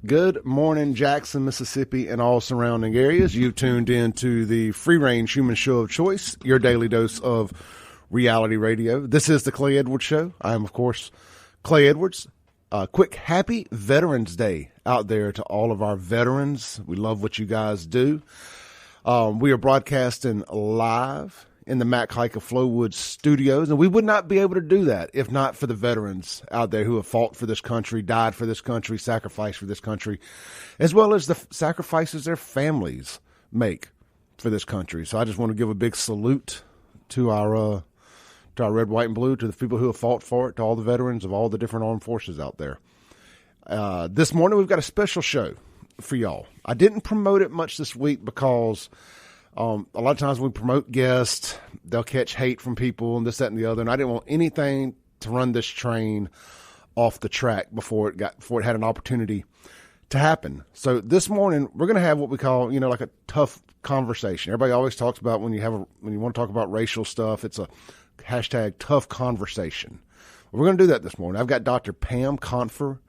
Good morning, Jackson, Mississippi, and all surrounding areas. You tuned in to the free-range human show of choice, your daily dose of reality radio. This is the Clay Edwards Show. I am, of course, Clay Edwards. Quick happy Veterans Day out there to all of our veterans. We love what you guys do. We are broadcasting live in the Mac Hike of Flowwood studios, and we would not be able to do that if not for the veterans out there who have fought for this country, died for this country, sacrificed for this country, as well as the sacrifices their families make for this country. So I just want to give a big salute to our red, white, and blue, to the people who have fought for it, to all the veterans of all the different armed forces out there. This morning we've got a special show for y'all. I didn't promote it much this week because a lot of times when we promote guests, they'll catch hate from people and this, that, and the other. And I didn't want anything to run this train off the track before it had an opportunity to happen. So this morning we're going to have what we call, like a tough conversation. Everybody always talks about when you want to talk about racial stuff, it's a hashtag tough conversation. We're going to do that this morning. I've got Dr. Pam Confer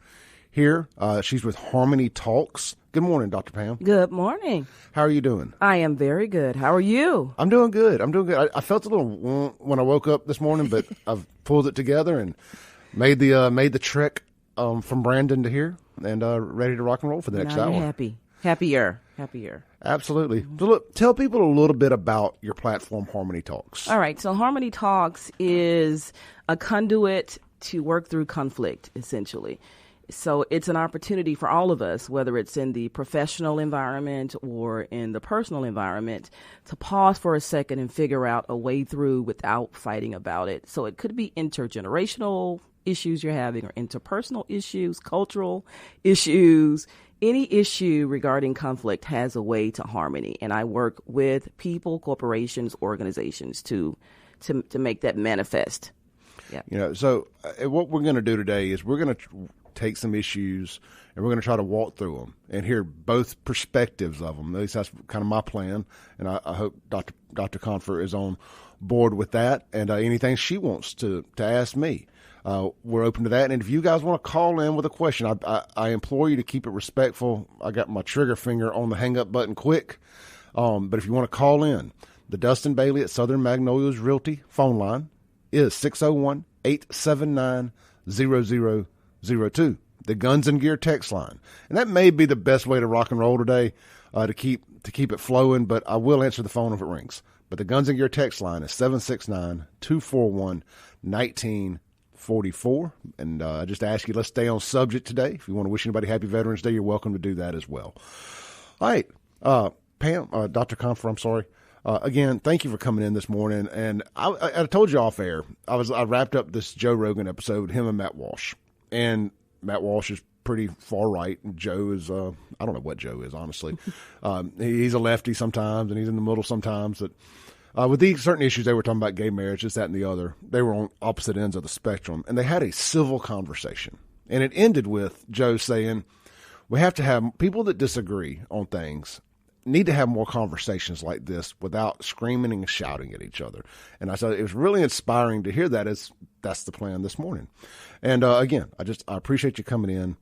here. She's with Harmony Talks. Good morning, Dr. Pam. Good morning. How are you doing? I am very good. How are you? I'm doing good. I felt a little when I woke up this morning, but I've pulled it together and made the trek from Brandon to here, and ready to rock and roll for the next hour. Happier. Absolutely. So look, tell people a little bit about your platform, Harmony Talks. All right. So Harmony Talks is a conduit to work through conflict, essentially. So it's an opportunity for all of us, whether it's in the professional environment or in the personal environment, to pause for a second and figure out a way through without fighting about it. So it could be intergenerational issues you're having, or interpersonal issues, cultural issues. Any issue regarding conflict has a way to harmony. And I work with people, corporations, organizations to make that manifest. Yeah. So what we're going to do today is we're going to take some issues and we're going to try to walk through them and hear both perspectives of them. At least that's kind of my plan. And I hope Dr. Confer is on board with that, and anything she wants to ask me. We're open to that. And if you guys want to call in with a question, I implore you to keep it respectful. I got my trigger finger on the hang up button quick. But if you want to call in, the Dustin Bailey at Southern Magnolias Realty phone line is 601-879-0002. The Guns and Gear text line. And that may be the best way to rock and roll today, to keep it flowing, but I will answer the phone if it rings. But the Guns and Gear text line is 769-241-1944. And I just ask you, let's stay on subject today. If you want to wish anybody Happy Veterans Day, you're welcome to do that as well. All right. Pam, Dr. Confer, I'm sorry. Again, thank you for coming in this morning. And I told you off air, I wrapped up this Joe Rogan episode, him and Matt Walsh. And Matt Walsh is pretty far right. And Joe is, I don't know what Joe is, honestly. He's a lefty sometimes, and he's in the middle sometimes. But with these certain issues, they were talking about gay marriage, this, that, and the other. They were on opposite ends of the spectrum. And they had a civil conversation. And it ended with Joe saying, we have to have people that disagree on things need to have more conversations like this without screaming and shouting at each other. And I thought it was really inspiring to hear that, as that's the plan this morning. And again, I appreciate you coming in.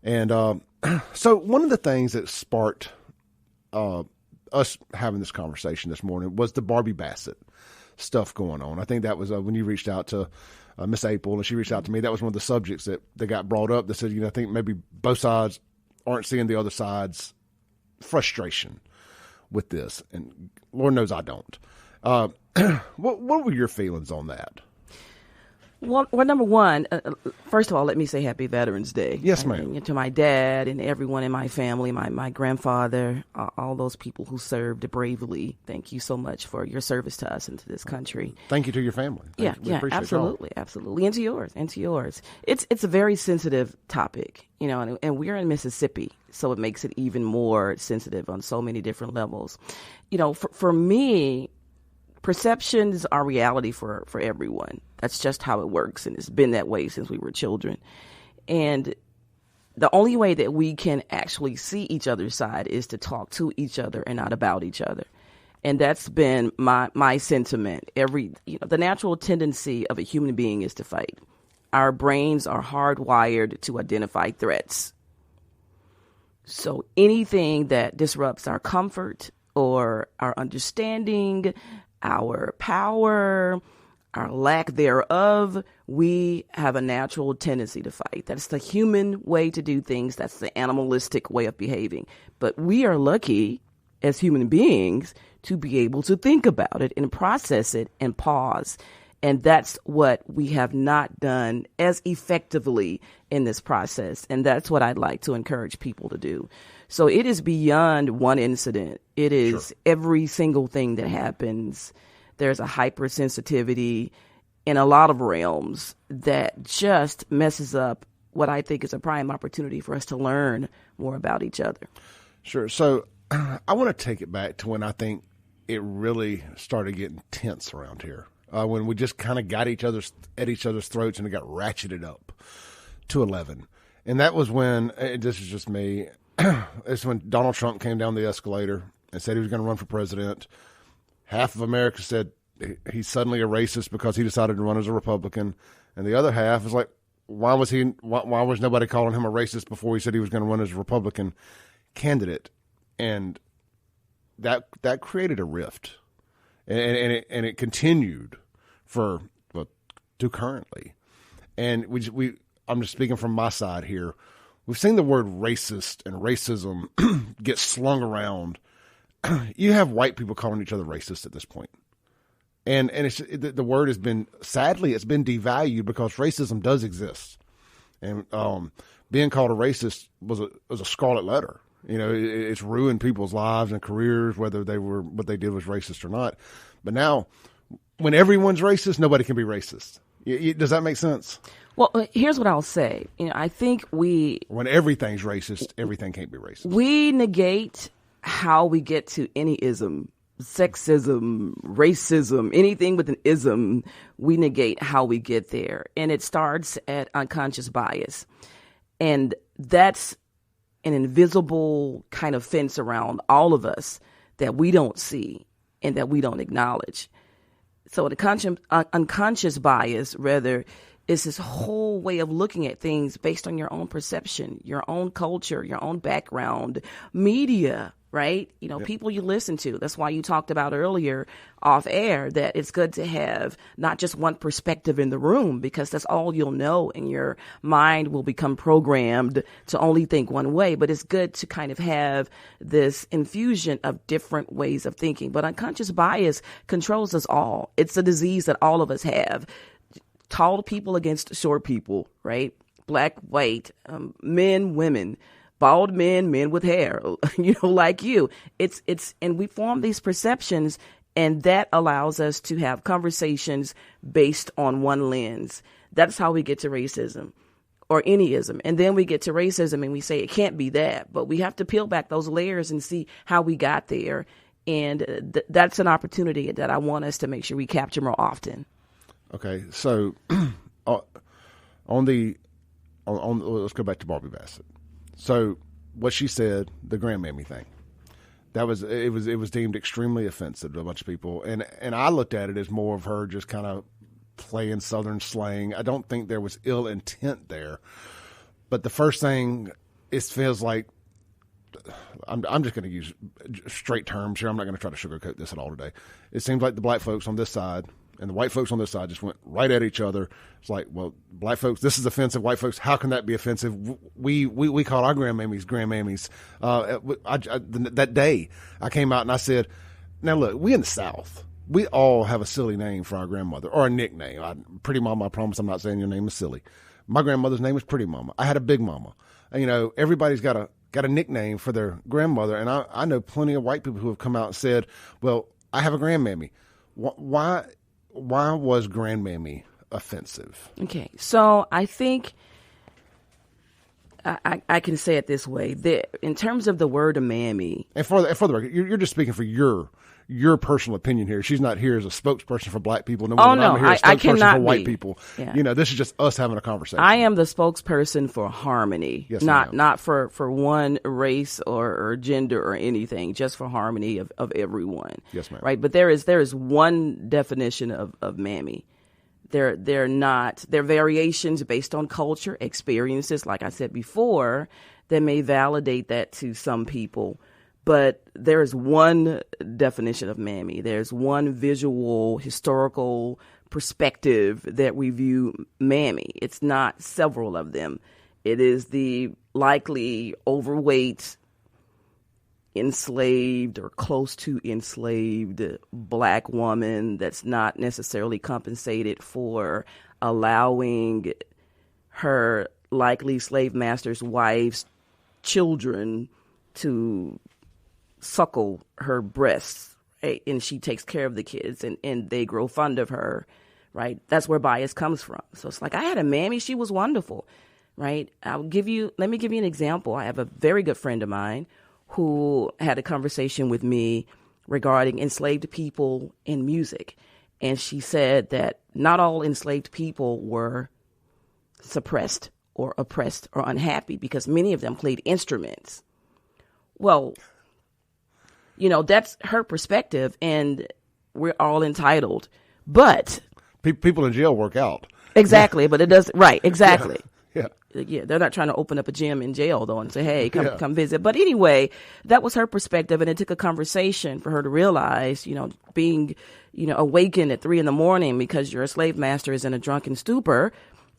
And so one of the things that sparked us having this conversation this morning was the Barbie Bassett stuff going on. I think that was when you reached out to Miss April, and she reached out to me. That was one of the subjects that got brought up. They said, I think maybe both sides aren't seeing the other side's frustration with this, and Lord knows I don't. What were your feelings on that? Well, number one, first of all, let me say Happy Veterans Day. Yes, ma'am. To my dad and everyone in my family, my grandfather, all those people who served bravely. Thank you so much for your service to us and to this country. Thank you to your family. Yeah, absolutely. And to yours. It's a very sensitive topic, and we're in Mississippi, so it makes it even more sensitive on so many different levels. For me, perceptions are reality for everyone. That's just how it works, and it's been that way since we were children. And the only way that we can actually see each other's side is to talk to each other and not about each other. And that's been my sentiment. The natural tendency of a human being is to fight. Our brains are hardwired to identify threats. So anything that disrupts our comfort or our understanding, our power, our lack thereof, we have a natural tendency to fight. That's the human way to do things. That's the animalistic way of behaving. But we are lucky as human beings to be able to think about it and process it and pause. And that's what we have not done as effectively in this process. And that's what I'd like to encourage people to do. So it is beyond one incident. It is every single thing that happens. There's a hypersensitivity in a lot of realms that just messes up what I think is a prime opportunity for us to learn more about each other. Sure. So I want to take it back to when I think it really started getting tense around here. When we just kind of got at each other's throats and it got ratcheted up to 11. And that was when, this is just me, it's when Donald Trump came down the escalator and said he was going to run for president. Half of America said he's suddenly a racist because he decided to run as a Republican. And the other half is like, why was nobody calling him a racist before he said he was going to run as a Republican candidate? And that created a rift. And it continued to currently, and I'm just speaking from my side here. We've seen the word racist and racism get slung around. You have white people calling each other racist at this point, and the word has been, sadly, it's been devalued because racism does exist, and being called a racist was a scarlet letter. You know, it's ruined people's lives and careers, whether what they did was racist or not. But now, when everyone's racist, nobody can be racist. Does that make sense? Well, here's what I'll say. I think when everything's racist, everything can't be racist. We negate how we get to any ism, sexism, racism, anything with an ism. We negate how we get there, and it starts at unconscious bias, and that's an invisible kind of fence around all of us that we don't see and that we don't acknowledge. So the unconscious bias, rather, is this whole way of looking at things based on your own perception, your own culture, your own background, media, right? People you listen to. That's why you talked about earlier off air that it's good to have not just one perspective in the room, because that's all you'll know, and your mind will become programmed to only think one way. But it's good to kind of have this infusion of different ways of thinking. But unconscious bias controls us all. It's a disease that all of us have. Tall people against short people, right? Black, white, men, women, bald men, men with hair, like you. And we form these perceptions, and that allows us to have conversations based on one lens. That's how we get to racism or any ism. And then we get to racism and we say it can't be that, but we have to peel back those layers and see how we got there. And that's an opportunity that I want us to make sure we capture more often. Okay. So let's go back to Barbie Bassett. So what she said, the grandmammy thing, it was deemed extremely offensive to a bunch of people, and I looked at it as more of her just kind of playing Southern slang. I don't think there was ill intent there, but the first thing, it feels like, I'm just going to use straight terms here. I'm not going to try to sugarcoat this at all today. It seems like the black folks on this side and the white folks on this side just went right at each other. It's like, well, black folks, this is offensive. White folks, how can that be offensive? We call our grandmammies. That day I came out and I said, now look, we in the South, we all have a silly name for our grandmother, or a nickname. Pretty Mama, I promise I'm not saying your name is silly. My grandmother's name was Pretty Mama. I had a Big Mama. Everybody's got a nickname for their grandmother. And I know plenty of white people who have come out and said, well, I have a grandmammy. Why was grandmammy offensive? Okay, so I think I can say it this way: in terms of the word mammy, and for the record, you're just speaking for your personal opinion here. She's not here as a spokesperson for black people. No, I'm here as a spokesperson for white people. Yeah. This is just us having a conversation. I am the spokesperson for harmony, yes, not for one race or gender or anything, just for harmony of everyone. Yes, ma'am. Right, but there is one definition of mammy. They're variations based on culture, experiences, like I said before, that may validate that to some people. But there's one definition of mammy. There's one visual, historical perspective that we view mammy. It's not several of them. It is the likely overweight, enslaved or close to enslaved Black woman that's not necessarily compensated for allowing her likely slave master's wife's children to suckle her breasts, right? And she takes care of the kids and they grow fond of her, right? That's where bias comes from. So it's like, I had a mammy, she was wonderful, right? Let me give you an example. I have a very good friend of mine who had a conversation with me regarding enslaved people in music. And she said that not all enslaved people were suppressed or oppressed or unhappy because many of them played instruments. Well, that's her perspective, and we're all entitled. But people in jail work out. Exactly, but it does right. Exactly. Yeah, they're not trying to open up a gym in jail though and say, "Hey, come visit." But anyway, that was her perspective, and it took a conversation for her to realize, being, awakened at 3 a.m. because your slave master is in a drunken stupor,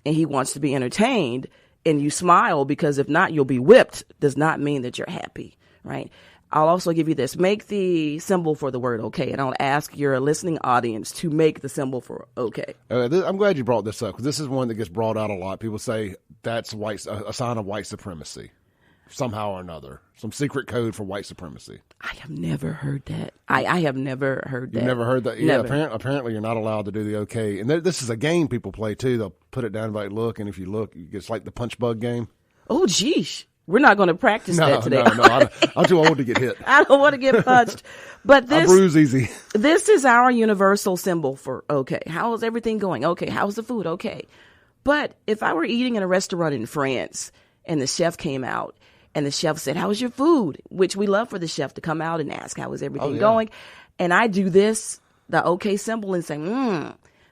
and he wants to be entertained, and you smile because if not, you'll be whipped. Does not mean that you're happy, right? I'll also give you this. Make the symbol for the word okay. And I'll ask your listening audience to make the symbol for okay. I'm glad you brought this up because this is one that gets brought out a lot. People say that's a sign of white supremacy somehow or another. Some secret code for white supremacy. I have never heard that. I have never heard that. You've never heard that? Never. Yeah, apparently you're not allowed to do the okay. And this is a game people play too. They'll put it down and like, look, and if you look, it's like the punch bug game. Oh, geez. We're not going to practice that today. No. I'm too old to get hit. I don't want to get punched. But I bruise easy. This is our universal symbol for okay. How is everything going? Okay. How's the food? Okay. But if I were eating in a restaurant in France and the chef came out and the chef said, "How was your food?" Which we love for the chef to come out and ask, "How is everything going?" And I do this, the okay symbol, and say,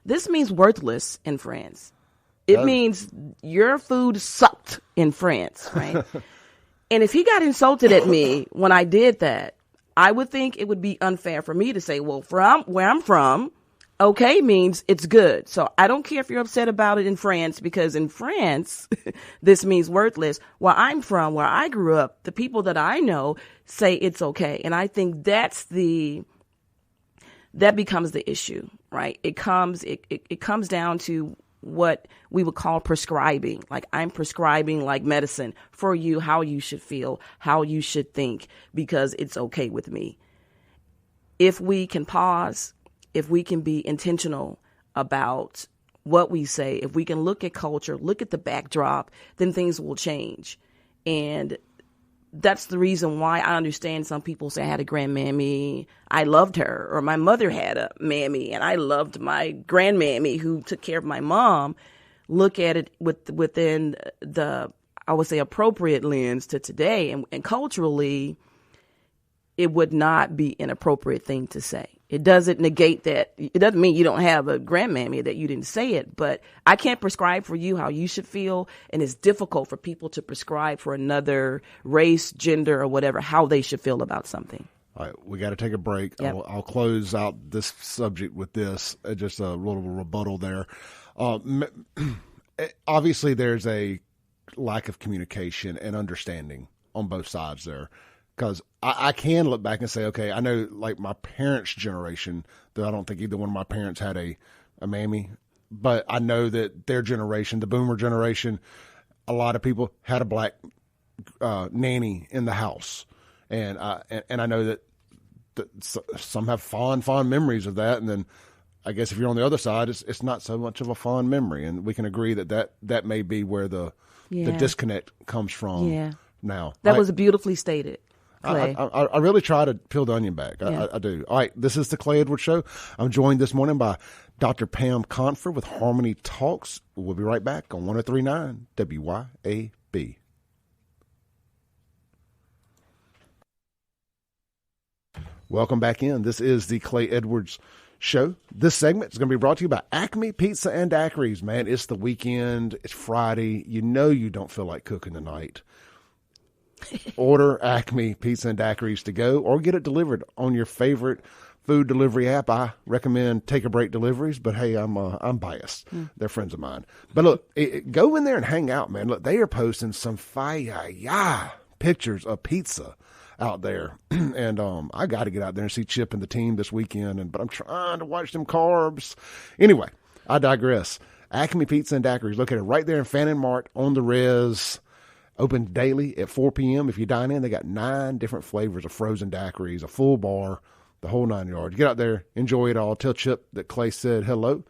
this means worthless in France. It means your food sucked in France, right? And if he got insulted at me when I did that, I would think it would be unfair for me to say, well, from where I'm from, okay means it's good. So I don't care if you're upset about it in France, because in France, this means worthless. Where I'm from, where I grew up, the people that I know say it's okay. And I think that becomes the issue, right? It comes down to what we would call prescribing. Like, I'm prescribing like medicine for you, how you should feel, how you should think, because it's okay with me. If we can pause, if we can be intentional about what we say, if we can look at culture, look at the backdrop, then things will change. And that's the reason why I understand some people say, I had a grandmammy, I loved her, or my mother had a mammy and I loved my grandmammy who took care of my mom. Look at it within the, I would say, appropriate lens to today. And culturally, it would not be an appropriate thing to say. It doesn't negate that. It doesn't mean you don't have a grandmammy that you didn't say it, but I can't prescribe for you how you should feel. And it's difficult for people to prescribe for another race, gender, or whatever, how they should feel about something. All right, we got to take a break. Yep. I'll close out this subject with this, just a little rebuttal there. Obviously, there's a lack of communication and understanding on both sides there. Because I can look back and say, okay, I know like my parents' generation, though I don't think either one of my parents had a mammy, but I know that their generation, the boomer generation, a lot of people had a black nanny in the house. And I know that some have fond memories of that. And then I guess if you're on the other side, it's not so much of a fond memory. And we can agree that may be where the disconnect comes from now. That was beautifully stated. I really try to peel the onion back. I do. All right, this is the Clay Edwards Show. I'm joined this morning by Dr. Pam Confer with Harmony Talks. We'll be right back on 103.9 WYAB. Welcome back in. This is the Clay Edwards Show. This segment is going to be brought to you by Acme Pizza and Daiquiris. Man, it's the weekend. It's Friday. You know you don't feel like cooking tonight. Order Acme Pizza and Daiquiris to go or get it delivered on your favorite food delivery app. I recommend Take a Break Deliveries, but hey, I'm biased. They're friends of mine. But look, go in there and hang out, man. Look, they are posting some fire pictures of pizza out there. And I got to get out there and see Chip and the team this weekend, but I'm trying to watch them carbs. Anyway, I digress. Acme Pizza and Daiquiris, located right there in Fannin Mart on the res. Open daily at 4 p.m. If you dine in, they got 9 different flavors of frozen daiquiris, a full bar, the whole 9 yards. Get out there, enjoy it all. Tell Chip that Clay said hello,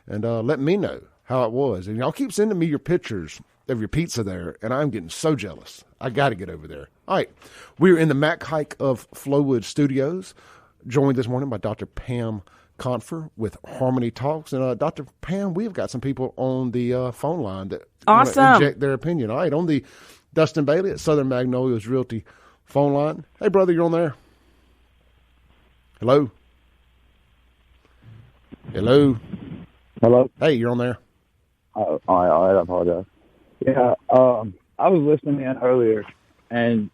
and let me know how it was. And y'all keep sending me your pictures of your pizza there, and I'm getting so jealous. I got to get over there. All right, we're in the Mac Hike of Flowwood Studios, joined this morning by Dr. Pam Confer with Harmony Talks. And Dr. Pam, we've got some people on the phone line that want to inject their opinion. All right, on the Dustin Bailey at Southern Magnolias Realty phone line. Hey, brother, you're on there. Hello? Hello? Hello? Hey, you're on there. All right, I apologize. Yeah, I was listening in earlier, and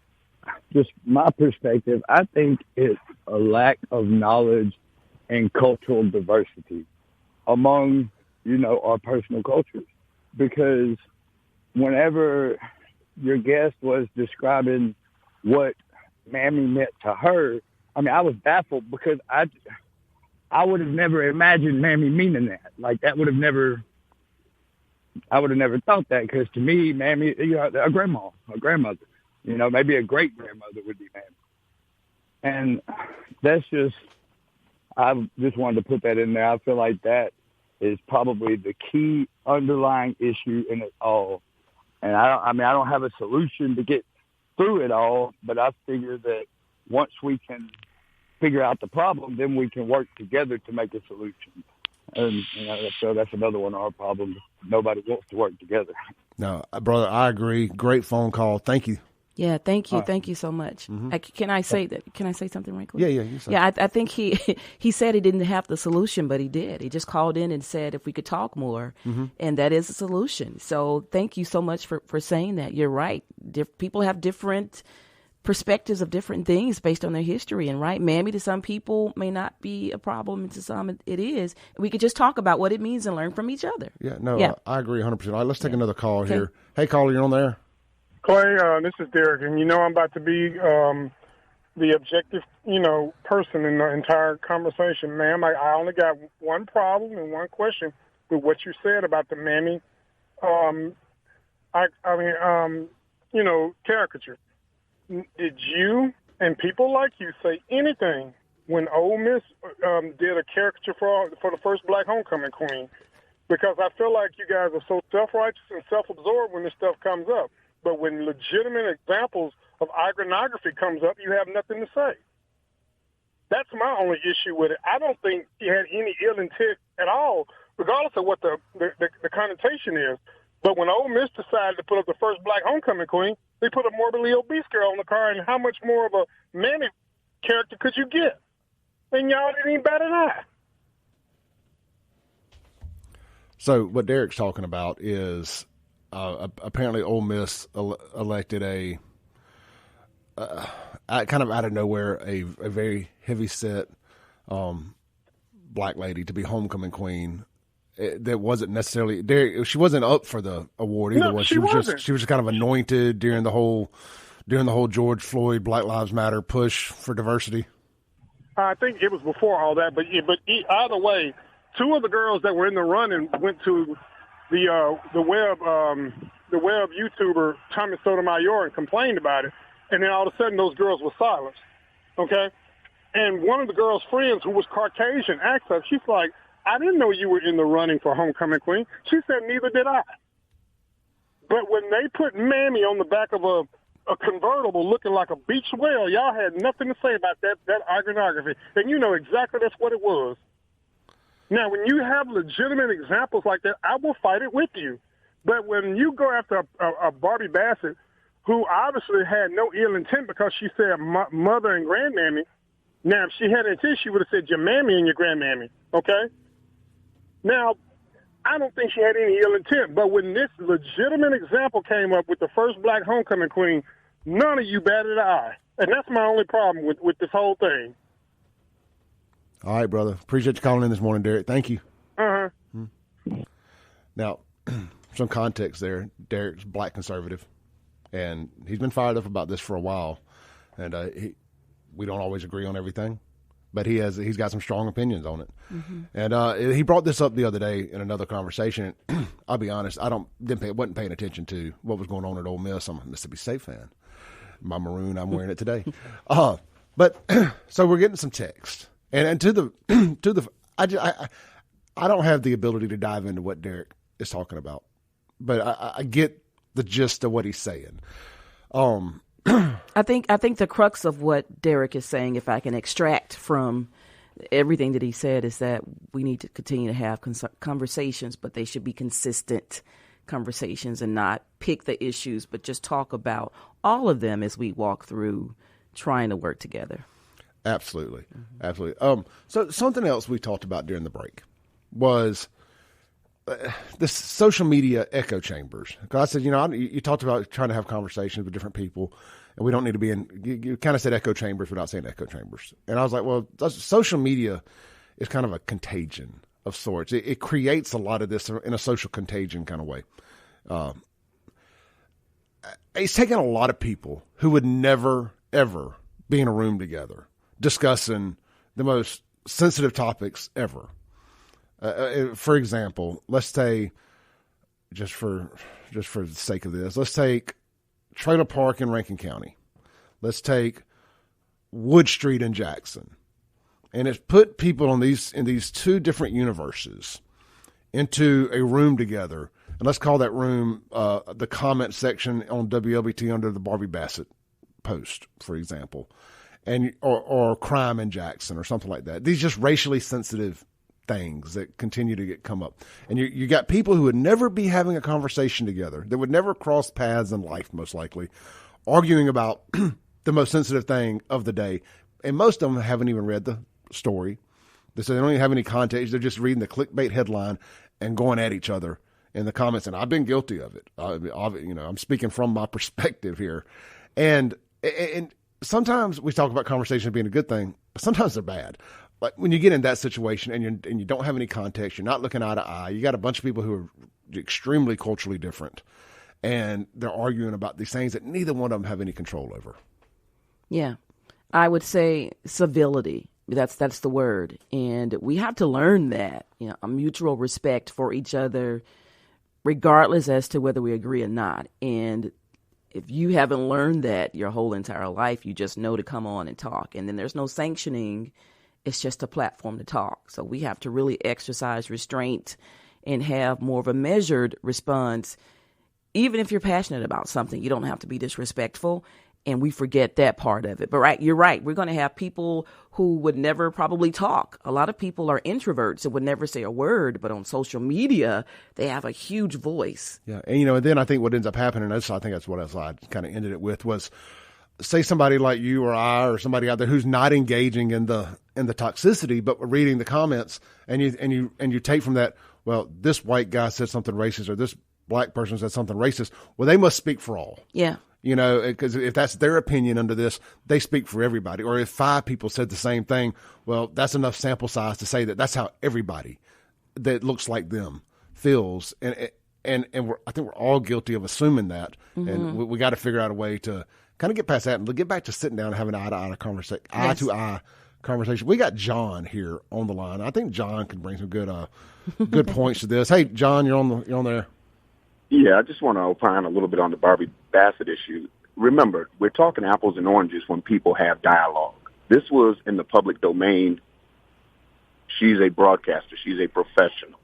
just my perspective, I think it's a lack of knowledge and cultural diversity among, our personal cultures. Because whenever your guest was describing what Mammy meant to her, I mean, I was baffled because I would have never imagined Mammy meaning that. Like, I would have never thought that, because to me, Mammy, a grandma, a grandmother, maybe a great grandmother would be Mammy. And that's just, I just wanted to put that in there. I feel like that is probably the key underlying issue in it all. And I don't have a solution to get through it all, but I figure that once we can figure out the problem, then we can work together to make a solution. And so that's another one of our problems. Nobody wants to work together. No, brother, I agree. Great phone call. Thank you. Yeah, thank you. Thank you so much. Mm-hmm. Can I say that? Can I say something right quick? Yeah. I think he said he didn't have the solution, but he did. He just called in and said if we could talk more, and that is a solution. So thank you so much for saying that. You're right. People have different perspectives of different things based on their history, and right, Mammy to some people may not be a problem, and to some it is. We could just talk about what it means and learn from each other. I agree 100%. All right, let's take another call here. Hey, caller, you're on there. Clay, this is Derek, and I'm about to be the objective, person in the entire conversation, ma'am. I only got one problem and one question with what you said about the Mammy, caricature. Did you and people like you say anything when Ole Miss did a caricature for the first black homecoming queen? Because I feel like you guys are so self-righteous and self-absorbed when this stuff comes up. But when legitimate examples of iconography comes up, you have nothing to say. That's my only issue with it. I don't think he had any ill intent at all, regardless of what the connotation is. But when Ole Miss decided to put up the first black homecoming queen, they put a morbidly obese girl on the car, and how much more of a Mammy character could you get? And y'all didn't even bat an eye. So what Derek's talking about is apparently Ole Miss elected a kind of out of nowhere a very heavy-set black lady to be homecoming queen. That wasn't necessarily she wasn't up for the award either. No, she was just kind of anointed during the whole George Floyd Black Lives Matter push for diversity. I think it was before all that, but either way, two of the girls that were in the running went to the web YouTuber Tommy Sotomayor and complained about it, and then all of a sudden those girls were silenced. Okay, and one of the girls' friends who was Caucasian asked her, she's like, "I didn't know you were in the running for homecoming queen." She said, "Neither did I." But when they put Mammy on the back of a convertible looking like a beach whale, y'all had nothing to say about that iconography, and you know exactly that's what it was. Now, when you have legitimate examples like that, I will fight it with you. But when you go after a Barbie Bassett, who obviously had no ill intent because she said mother and grandmammy, now if she had intent, she would have said your mammy and your grandmammy, okay? Now, I don't think she had any ill intent, but when this legitimate example came up with the first black homecoming queen, None of you batted an eye. And that's my only problem with this whole thing. All right, brother. Appreciate you calling in this morning, Derek. Thank you. Uh-huh. Now, some context there. Derek's black conservative, and he's been fired up about this for a while. And we don't always agree on everything, but he's got some strong opinions on it. Mm-hmm. And he brought this up the other day in another conversation. I'll be honest, wasn't paying attention to what was going on at Ole Miss. I'm a Mississippi State fan. My maroon, I'm wearing it today. But so we're getting some text, and to the I don't have the ability to dive into what Derek is talking about, but I get the gist of what he's saying. I think the crux of what Derek is saying, if I can extract from everything that he said, is that we need to continue to have conversations, but they should be consistent conversations and not pick the issues, but just talk about all of them as we walk through trying to work together. Absolutely. Mm-hmm. Absolutely. So something else we talked about during the break was the social media echo chambers. Because I said, you talked about trying to have conversations with different people, and we don't need to be you kind of said echo chambers without saying echo chambers. And I was like, well, social media is kind of a contagion of sorts. It creates a lot of this in a social contagion kind of way. It's taken a lot of people who would never, ever be in a room together discussing the most sensitive topics ever. For example, let's say, just for the sake of this, let's take Trailer Park in Rankin County. Let's take Wood Street in Jackson. And it's put people in these two different universes into a room together. And let's call that room the comment section on WLBT under the Barbie Bassett post, for example, and or crime in Jackson or something like that. These just racially sensitive things that continue to come up. And you got people who would never be having a conversation together, that would never cross paths in life, most likely, arguing about the most sensitive thing of the day. And most of them haven't even read the story. They don't even have any context. They're just reading the clickbait headline and going at each other in the comments. And I've been guilty of it. I'm speaking from my perspective here. And sometimes we talk about conversation being a good thing, but sometimes they're bad. Like when you get in that situation and you don't have any context, you're not looking eye to eye. You got a bunch of people who are extremely culturally different, and they're arguing about these things that neither one of them have any control over. Yeah, I would say civility. That's the word, and we have to learn that. A mutual respect for each other, regardless as to whether we agree or not. And if you haven't learned that your whole entire life, you just know to come on and talk, and then there's no sanctioning. It's just a platform to talk. So we have to really exercise restraint and have more of a measured response. Even if you're passionate about something, you don't have to be disrespectful. And we forget that part of it. But you're right. We're going to have people who would never probably talk. A lot of people are introverts and would never say a word. But on social media, they have a huge voice. Yeah. And, then I think what ends up happening, I think that's what I kind of ended it with, was say somebody like you or I or somebody out there who's not engaging in the toxicity, but reading the comments, and you take from that, well, this white guy said something racist or this black person said something racist. Well, they must speak for all. Yeah. Because if that's their opinion under this, they speak for everybody. Or if 5 people said the same thing, well, that's enough sample size to say that that's how everybody that looks like them feels. And I think we're all guilty of assuming that. Mm-hmm. And we got to figure out a way to kind of get past that and get back to sitting down and having an eye-to-eye conversation. Yes. Eye-to-eye conversation. We got John here on the line. I think John can bring some good points to this. Hey, John, you're on there. Yeah, I just want to opine a little bit on the Barbie Bassett issue. Remember, we're talking apples and oranges when people have dialogue. This was in the public domain. She's a broadcaster. She's a professional.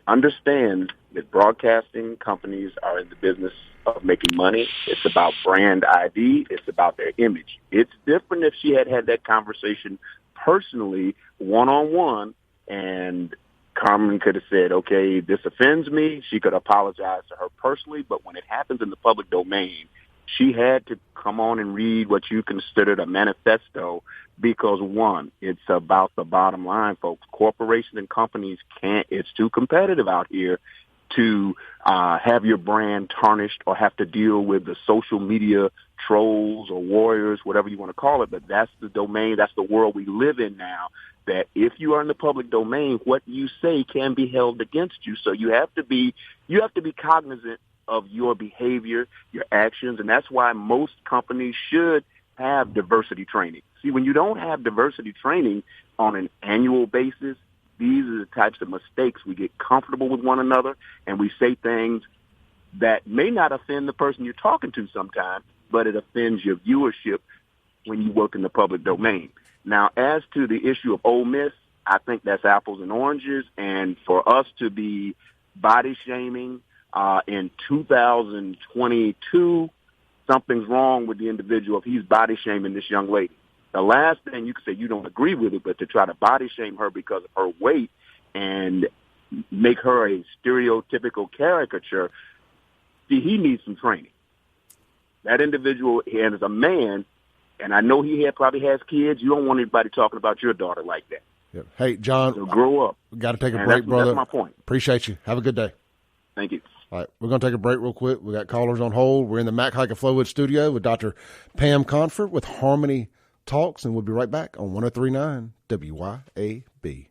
Understand that broadcasting companies are in the business of making money. It's about brand ID. It's about their image. It's different if she had that conversation personally, one-on-one, and Carmen could have said, okay, this offends me. She could apologize to her personally, but when it happens in the public domain, she had to come on and read what you considered a manifesto because, one, it's about the bottom line, folks. Corporations and companies it's too competitive out here. to have your brand tarnished or have to deal with the social media trolls or warriors, whatever you want to call it. But that's the domain, that's the world we live in now, that if you are in the public domain, what you say can be held against you. So you have to be cognizant of your behavior, your actions, and that's why most companies should have diversity training. See, when you don't have diversity training on an annual basis, these are the types of mistakes. We get comfortable with one another, and we say things that may not offend the person you're talking to sometimes, but it offends your viewership when you work in the public domain. Now, as to the issue of Ole Miss, I think that's apples and oranges, and for us to be body shaming in 2022, something's wrong with the individual if he's body shaming this young lady. The last thing you can say, you don't agree with it, but to try to body shame her because of her weight and make her a stereotypical caricature, see, he needs some training. That individual, and as a man, and I know he probably has kids, you don't want anybody talking about your daughter like that. Yep. Hey, John. So grow up. We got to take a break, brother. That's my point. Appreciate you. Have a good day. Thank you. All right, we're going to take a break real quick. We got callers on hold. We're in the Mac Haik of Flowwood studio with Dr. Pam Confer with Harmony Talks, and we'll be right back on 103.9 WYAB.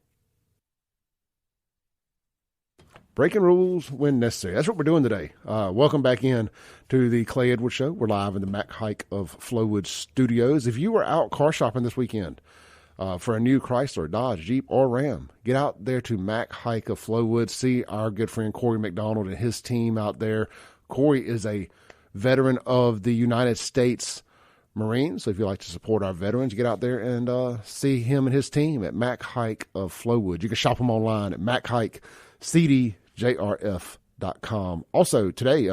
Breaking rules when necessary. That's what we're doing today. Welcome back in to the Clay Edwards Show. We're live in the Mac Haik of Flowwood studios. If you were out car shopping this weekend for a new Chrysler, Dodge, Jeep, or Ram, get out there to Mac Haik of Flowwood. See our good friend Corey McDonald and his team out there. Corey is a veteran of the United States Marines. So if you'd like to support our veterans, get out there and see him and his team at Mac Haik of Flowwood. You can shop them online at MacHaikCDJRF.com. Also, today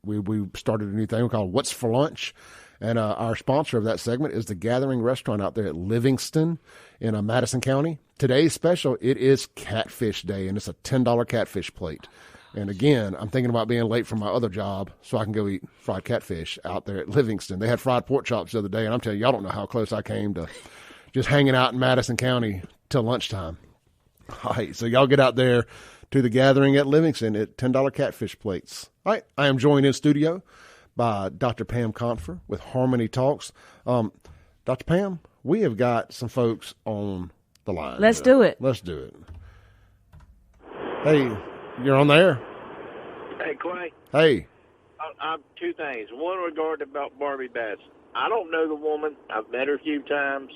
we started a new thing called What's for Lunch, and our sponsor of that segment is the Gathering Restaurant out there at Livingston in Madison County. Today's special, it is Catfish Day, and it's a $10 catfish plate. And again, I'm thinking about being late for my other job so I can go eat fried catfish out there at Livingston. They had fried pork chops the other day, and I'm telling you, y'all don't know how close I came to just hanging out in Madison County till lunchtime. All right, so y'all get out there to the Gathering at Livingston at $10 catfish plates. All right, I am joined in studio by Dr. Pam Confer with Harmony Talks. Dr. Pam, we have got some folks on the line. Let's do it. Let's do it. Hey, you're on there. Hey, Clay. Hey. Two things. One regard about Barbie Bassett. I don't know the woman. I've met her a few times.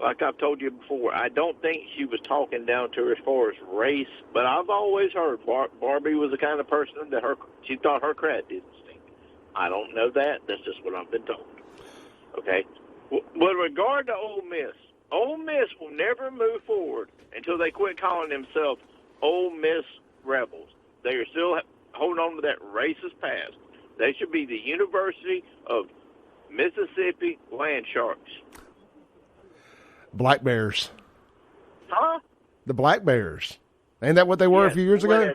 Like I've told you before, I don't think she was talking down to her as far as race, but I've always heard Barbie was the kind of person that she thought her credit didn't stink. I don't know that. That's just what I've been told. Okay? With regard to Ole Miss will never move forward until they quit calling themselves Ole Miss Rebels. They are still holding on to that racist past. They should be the University of Mississippi Land Sharks. Black Bears. Huh? The Black Bears. Ain't that what they were a few years ago?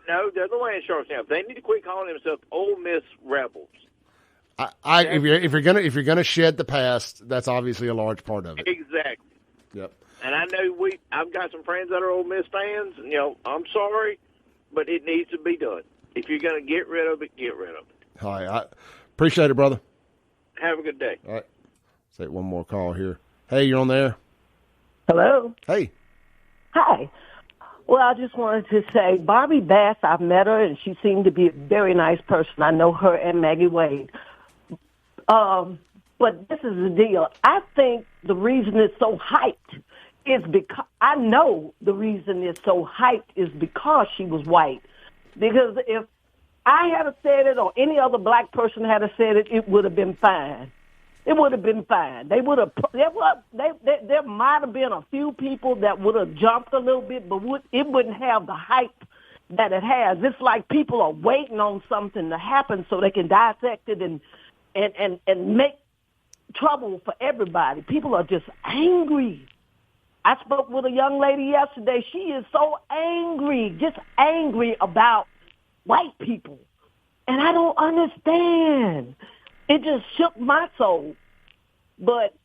No, they're the Land Sharks now. They need to quit calling themselves Ole Miss Rebels. If you're gonna shed the past, that's obviously a large part of it. Exactly. Yep. And I know I've got some friends that are Ole Miss fans, and I'm sorry, but it needs to be done. If you're gonna get rid of it, get rid of it. All right, I appreciate it, brother. Have a good day. All right. Let's take one more call here. Hey, you're on there. Hello. Hey. Hi. Well, I just wanted to say, Barbie Bass, I've met her, and she seemed to be a very nice person. I know her and Maggie Wade. But this is the deal. I think the reason it's so hyped is because she was white. Because if I had said it or any other black person had said it, it would have been fine. It would have been fine. There might have been a few people that would have jumped a little bit, but it wouldn't have the hype that it has. It's like people are waiting on something to happen so they can dissect it and make trouble for everybody. People are just angry. I spoke with a young lady yesterday. She is so angry, just angry about white people. And I don't understand. It just shook my soul. But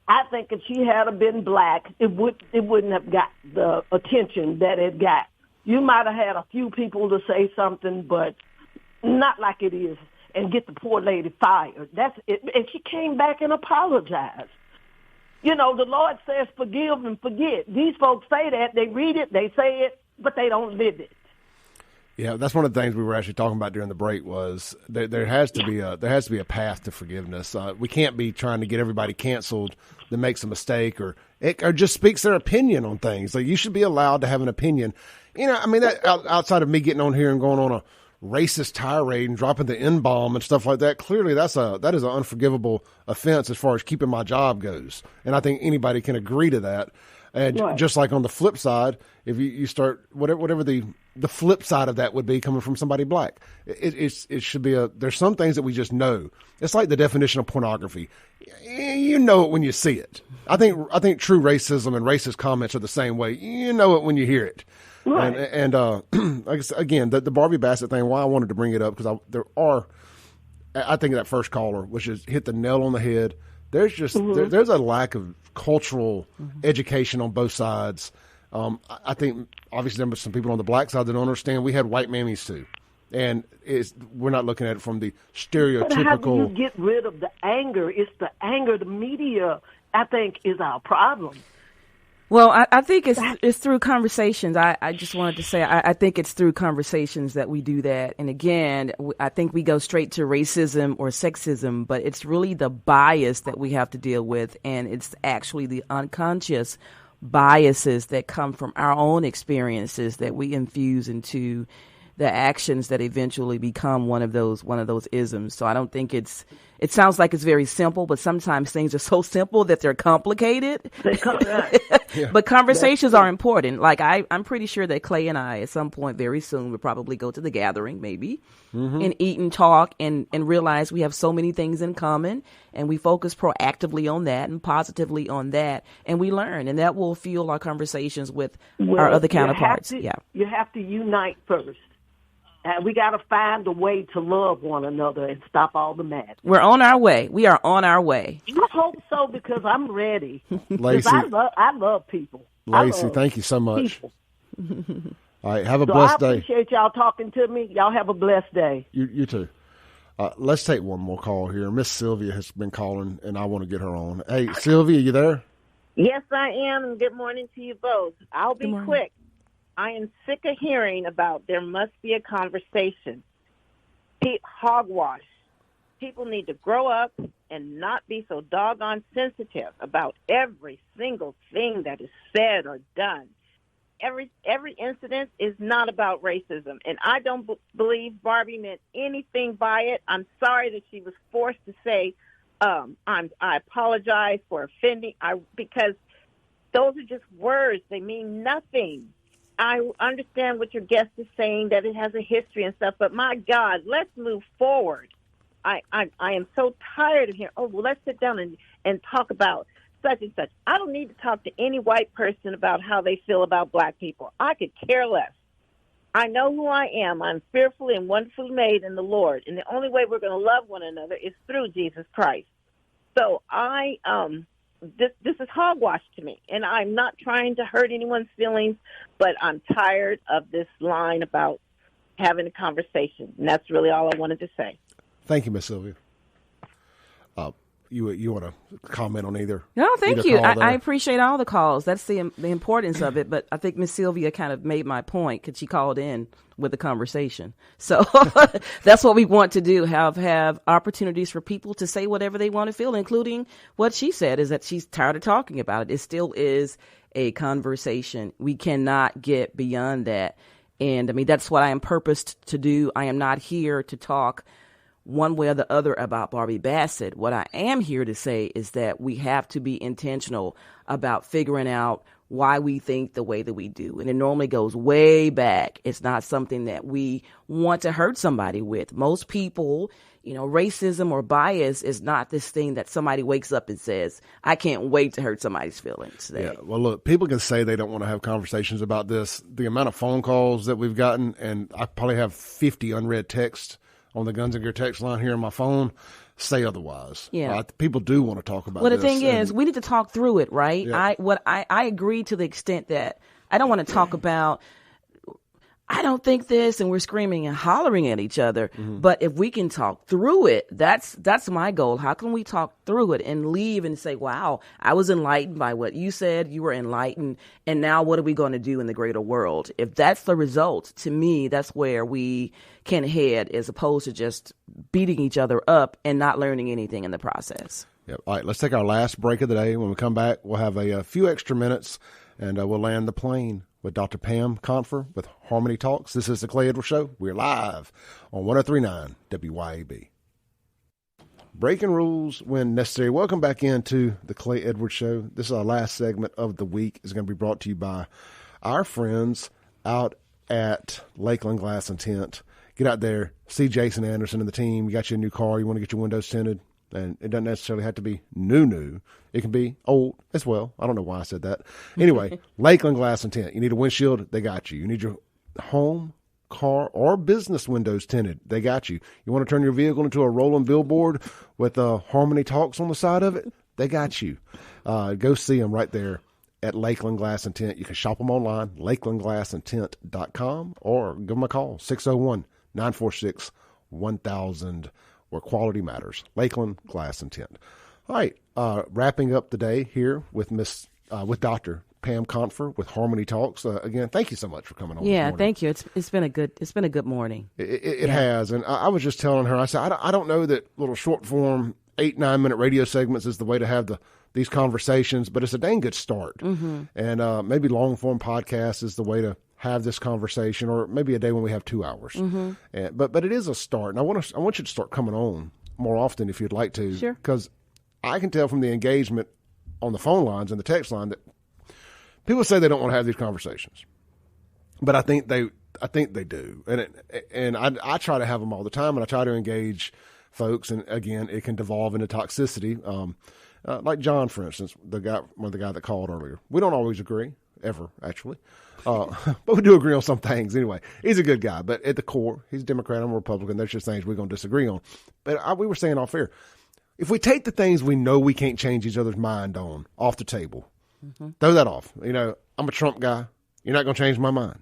I think if she had been black, it wouldn't have got the attention that it got. You might have had a few people to say something, but not like it is, and get the poor lady fired. That's it. And she came back and apologized. You know, the Lord says forgive and forget. These folks say that. They read it, they say it, but they don't live it. Yeah, that's one of the things we were actually talking about during the break was there has to be a path to forgiveness. We can't be trying to get everybody canceled that makes a mistake or just speaks their opinion on things. Like, you should be allowed to have an opinion. You know, I mean, that outside of me getting on here and going on a racist tirade and dropping the N-bomb and stuff like that, clearly that is an unforgivable offense as far as keeping my job goes. And I think anybody can agree to that. And right. Just like on the flip side, if you start whatever the flip side of that would be coming from somebody black, it should be there's some things that we just know. It's like the definition of pornography. You know it when you see it. I think true racism and racist comments are the same way. You know it when you hear it. Right. And like I said, again, the Barbie Bassett thing, why I wanted to bring it up, because I think that first caller, which is hit the nail on the head. There's just there's a lack of cultural education on both sides. I think obviously there were some people on the black side that don't understand. We had white mammies too, and we're not looking at it from the stereotypical. But how do you get rid of the anger? It's the anger. The media, I think, is our problem. Well, I think it's through conversations. I just wanted to say I think it's through conversations that we do that. And again, I think we go straight to racism or sexism, but it's really the bias that we have to deal with, and it's actually the unconscious biases that come from our own experiences that we infuse into the actions that eventually become one of those isms. So I don't think it sounds like it's very simple, but sometimes things are so simple that they're complicated. Yeah. But conversations are important. Like I'm pretty sure that Clay and I at some point very soon will probably go to the gathering maybe and eat and talk and realize we have so many things in common, and we focus proactively on that and positively on that, and we learn, and that will fuel our conversations with our other counterparts. You have to unite first. We got to find a way to love one another and stop all the madness. We're on our way. We are on our way. I hope so, because I'm ready. Lacey, I love people. Lacey, thank you so much. All right, have a So blessed day. I appreciate y'all talking to me. Y'all have a blessed day. You too. Let's take one more call here. Miss Sylvia has been calling, and I want to get her on. Hey, Sylvia, you there? Yes, I am, and good morning to you both. I'll be quick. I am sick of hearing about there must be a conversation. Hogwash. People need to grow up and not be so doggone sensitive about every single thing that is said or done. Every incident is not about racism, and I don't believe Barbie meant anything by it. I'm sorry that she was forced to say, I apologize for offending, because those are just words. They mean nothing. I understand what your guest is saying, that it has a history and stuff, but my God, let's move forward. I am so tired of hearing, let's sit down and talk about such and such. I don't need to talk to any white person about how they feel about black people. I could care less. I know who I am. I'm fearfully and wonderfully made in the Lord, and the only way we're going to love one another is through Jesus Christ. So this is hogwash to me, and I'm not trying to hurt anyone's feelings, but I'm tired of this line about having a conversation, and that's really all I wanted to say. Thank you, Miss Sylvia. You want to comment on either? No, thank you. I appreciate all the calls. That's the importance of it. But I think Miss Sylvia kind of made my point because she called in with the conversation. So that's what we want to do, have opportunities for people to say whatever they want to feel, including what she said is that she's tired of talking about it. It still is a conversation. We cannot get beyond that. And I mean, that's what I am purposed to do. I am not here to talk one way or the other about Barbie Bassett. What I am here to say is that we have to be intentional about figuring out why we think the way that we do. And it normally goes way back. It's not something that we want to hurt somebody with. Most people, racism or bias is not this thing that somebody wakes up and says, I can't wait to hurt somebody's feelings today. Yeah. Well, look, people can say they don't want to have conversations about this. The amount of phone calls that we've gotten, and I probably have 50 unread texts on the Guns and Gear text line here on my phone, say otherwise. Yeah. People do want to talk about this. Well, the thing is, we need to talk through it, right? Yeah. I agree to the extent that I don't want to talk about I don't think this, and we're screaming and hollering at each other. But if we can talk through it, that's my goal. How can we talk through it and leave and say, wow, I was enlightened by what you said, you were enlightened, and now what are we going to do in the greater world? If that's the result, to me, that's where we can head, as opposed to just beating each other up and not learning anything in the process. Yep. All right, let's take our last break of the day. When we come back, we'll have a few extra minutes, and we'll land the plane with Dr. Pam Confer with Harmony Talks. This is the Clay Edwards Show. We're live on 103.9 WYAB. Breaking rules when necessary. Welcome back into the Clay Edwards Show. This is our last segment of the week. It's going to be brought to you by our friends out at Lakeland Glass and Tint. Get out there, see Jason Anderson and the team. You got your new car. You want to get your windows tinted. And it doesn't necessarily have to be new. It can be old as well. I don't know why I said that. Anyway, Lakeland Glass and Tint. You need a windshield, they got you. You need your home, car, or business windows tinted, they got you. You want to turn your vehicle into a rolling billboard with Harmony Talks on the side of it, they got you. Go see them right there at Lakeland Glass and Tint. You can shop them online, lakelandglassandtint.com, or give them a call, 601-946-1000. Where quality matters. Lakeland Glass and Tint. All right, wrapping up the day here with with Dr. Pam Confer with Harmony Talks. Again, thank you so much for coming on. Yeah, thank you. It's been a good morning. It has, and I was just telling her. I said I don't know that little short form 8-9 minute radio segments is the way to have these conversations, but it's a dang good start. And maybe long form podcast is the way to have this conversation, or maybe a day when we have 2 hours. But it is a start, and I want you to start coming on more often if you'd like to. Sure. Because I can tell from the engagement on the phone lines and the text line that people say they don't want to have these conversations, but I think they do, and I try to have them all the time, and I try to engage folks, and again, it can devolve into toxicity. Like John, for instance, the guy that called earlier. We don't always agree, ever, actually. But we do agree on some things anyway. He's a good guy, but at the core, he's a Democrat, I'm a Republican. There's just things we're going to disagree on. But we were saying off air, if we take the things we know we can't change each other's mind on off the table, throw that off. I'm a Trump guy. You're not going to change my mind.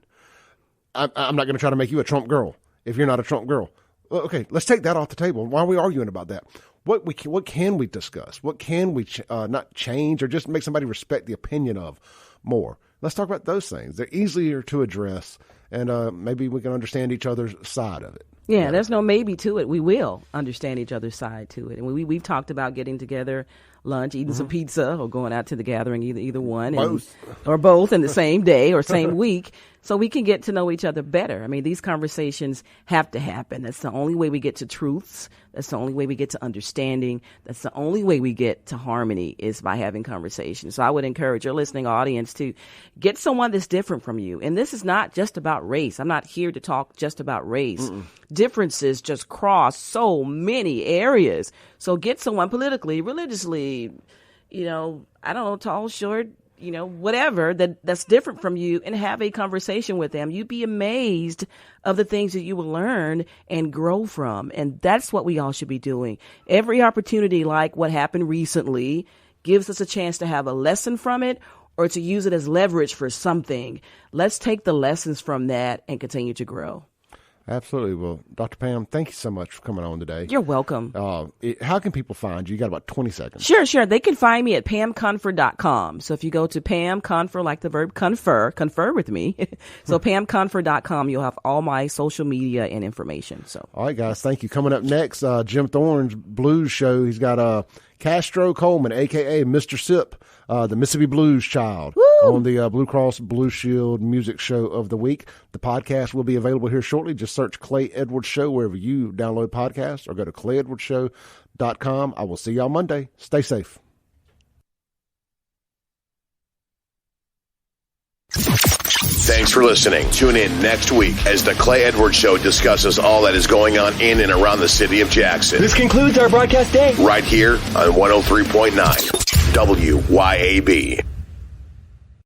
I'm not going to try to make you a Trump girl if you're not a Trump girl. Well, okay, let's take that off the table. Why are we arguing about that? What can we discuss? What can we not change, or just make somebody respect the opinion of more? Let's talk about those things. They're easier to address, and maybe we can understand each other's side of it. Yeah, there's no maybe to it. We will understand each other's side to it. And we've talked about getting together, lunch, eating some pizza, or going out to the gathering, either one. Or both in the same day or same week, so we can get to know each other better. I mean, these conversations have to happen. That's the only way we get to truths. That's the only way we get to understanding. That's the only way we get to harmony, is by having conversations. So I would encourage your listening audience to get someone that's different from you. And this is not just about race. I'm not here to talk just about race. Differences just cross so many areas. So get someone politically, religiously, I don't know, tall, short, whatever, that's different from you, and have a conversation with them. You'd be amazed of the things that you will learn and grow from. And that's what we all should be doing. Every opportunity, like what happened recently, gives us a chance to have a lesson from it, or to use it as leverage for something. Let's take the lessons from that and continue to grow. Absolutely. Well, Dr. Pam, thank you so much for coming on today. You're welcome. How can people find you? You got about 20 seconds. Sure. They can find me at pamconfer.com. So if you go to Pam Confer, like the verb confer with me. So pamconfer.com, you'll have all my social media and information. So. All right, guys. Thank you. Coming up next, Jim Thorne's blues show. He's got Castro Coleman, a.k.a. Mr. Sip, the Mississippi Blues Child. Woo! On the Blue Cross Blue Shield Music Show of the Week. The podcast will be available here shortly. Just search Clay Edwards Show wherever you download podcasts, or go to clayedwardsshow.com. I will see y'all Monday. Stay safe. Thanks for listening. Tune in next week as the Clay Edwards Show discusses all that is going on in and around the city of Jackson. This concludes our broadcast day. Right here on 103.9 WYAB.